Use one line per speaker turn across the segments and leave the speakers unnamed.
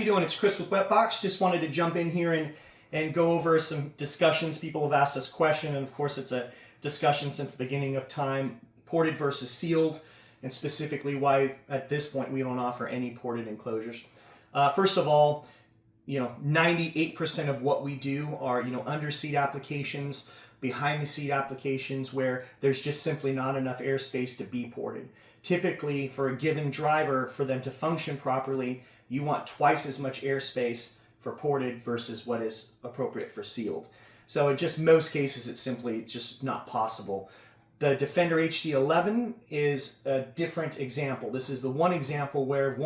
doing? It's Chris with Wetbox. Just wanted to jump in here and go over some discussions. People have asked us questions, and of course it's a discussion since the beginning of time, ported versus sealed, and specifically why at this point we don't offer any ported enclosures. First of all, 98% of what we do are, under seat applications, behind the seat applications where there's just simply not enough airspace to be ported. Typically, for a given driver, for them to function properly, you want twice as much airspace for ported versus what is appropriate for sealed. So in just most cases, it's simply just not possible. The Defender HD11 is a different example. This is the one example where,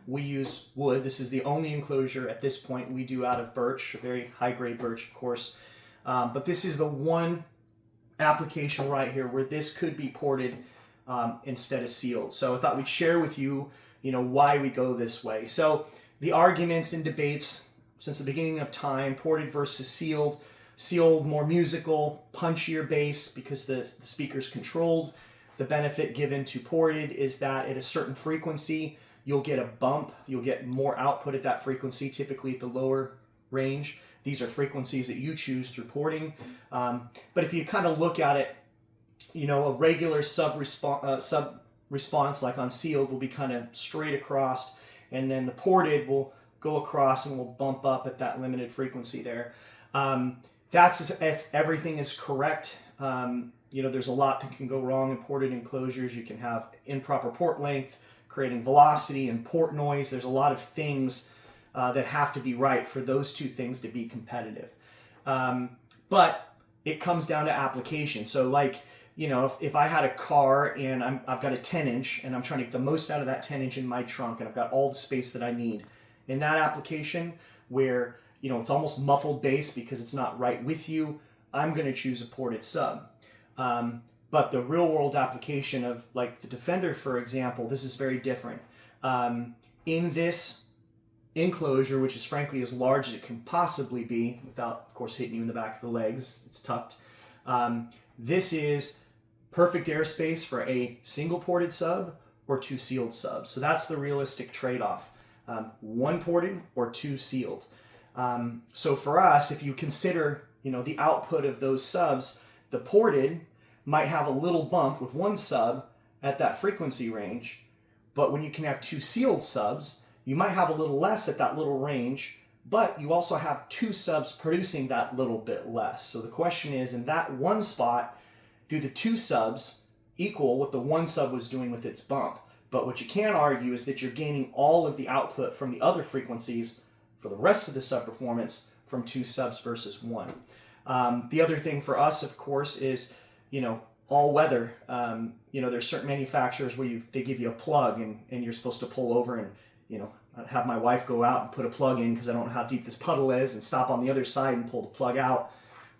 we use wood. This is the only enclosure at this point we do out of birch, a very high-grade birch, of course. But this is the one application right here where this could be ported instead of sealed. So I thought we'd share with you, why we go this way. So the arguments and debates since the beginning of time, ported versus sealed. Sealed, more musical, punchier bass because the speaker's controlled. The benefit given to ported is that at a certain frequency, you'll get a bump. You'll get more output at that frequency, typically at the lower range. These are frequencies that you choose through porting. But if you kind of look at it, a regular sub response like on sealed will be kind of straight across, and then the ported will go across and will bump up at that limited frequency there. That's if everything is correct. There's a lot that can go wrong in ported enclosures. You can have improper port length, creating velocity and port noise. There's a lot of things that have to be right for those two things to be competitive. But it comes down to application. So if I had a car and I've got a 10-inch and I'm trying to get the most out of that 10-inch in my trunk and I've got all the space that I need, in that application where it's almost muffled bass because it's not right with you, I'm going to choose a ported sub. But the real world application of like the Defender, for example, this is very different. In this enclosure, which is frankly as large as it can possibly be without, of course, hitting you in the back of the legs, it's tucked. This is perfect airspace for a single ported sub or two sealed subs. So that's the realistic trade-off. One ported or two sealed. So for us, if you consider, the output of those subs, the ported might have a little bump with one sub at that frequency range, but when you can have two sealed subs, you might have a little less at that little range, but you also have two subs producing that little bit less. So the question is, in that one spot, do the two subs equal what the one sub was doing with its bump? But what you can argue is that you're gaining all of the output from the other frequencies for the rest of the sub performance from two subs versus one. The other thing for us, of course, is, all weather. There's certain manufacturers where they give you a plug and you're supposed to pull over and, have my wife go out and put a plug in because I don't know how deep this puddle is and stop on the other side and pull the plug out.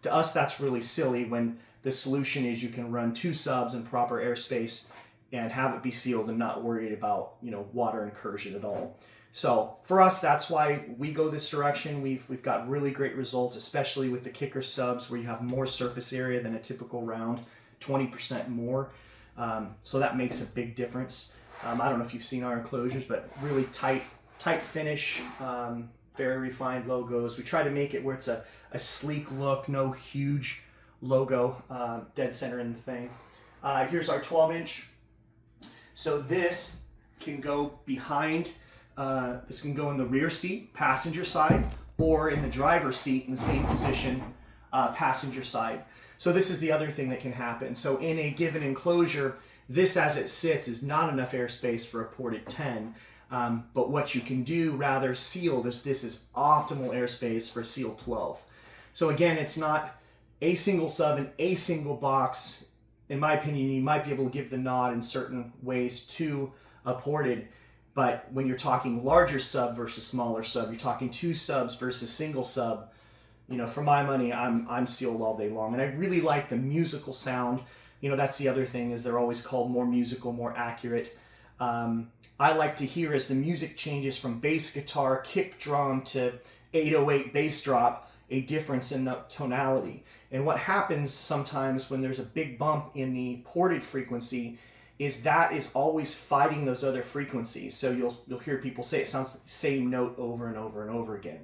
To us, that's really silly when the solution is you can run two subs in proper airspace and have it be sealed and not worried about, water incursion at all. So for us, that's why we go this direction. We've got really great results, especially with the kicker subs where you have more surface area than a typical round, 20% more. So that makes a big difference. I don't know if you've seen our enclosures, but really tight finish, very refined logos. We try to make it where it's a sleek look, no huge logo dead center in the thing. Here's our 12-inch. So this can go behind. This can go in the rear seat, passenger side, or in the driver's seat in the same position, passenger side. So this is the other thing that can happen. So in a given enclosure, this as it sits is not enough airspace for a ported 10. But what you can do rather sealed is this is optimal airspace for sealed 12. So again, it's not a single sub and a single box. In my opinion, you might be able to give the nod in certain ways to a ported. But when you're talking larger sub versus smaller sub, you're talking two subs versus single sub, for my money, I'm sealed all day long. And I really like the musical sound. That's the other thing, is they're always called more musical, more accurate. I like to hear as the music changes from bass guitar, kick drum to 808 bass drop, a difference in the tonality. And what happens sometimes when there's a big bump in the ported frequency is that is always fighting those other frequencies. So you'll hear people say it sounds like the same note over and over and over again.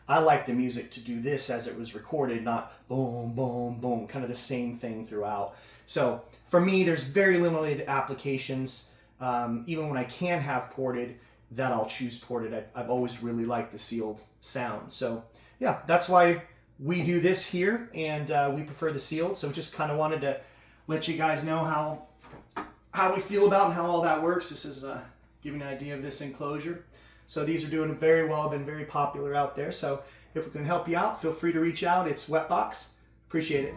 I like the music to do this as it was recorded, not boom, boom, boom, kind of the same thing throughout. So for me, there's very limited applications. Even when I can have ported, that I'll choose ported. I've always really liked the sealed sound. So yeah, that's why we do this here, and we prefer the sealed. So just kind of wanted to let you guys know how we feel about and how all that works. This is giving an idea of this enclosure. So these are doing very well, been very popular out there. So if we can help you out, feel free to reach out. It's Wetbox. Appreciate it.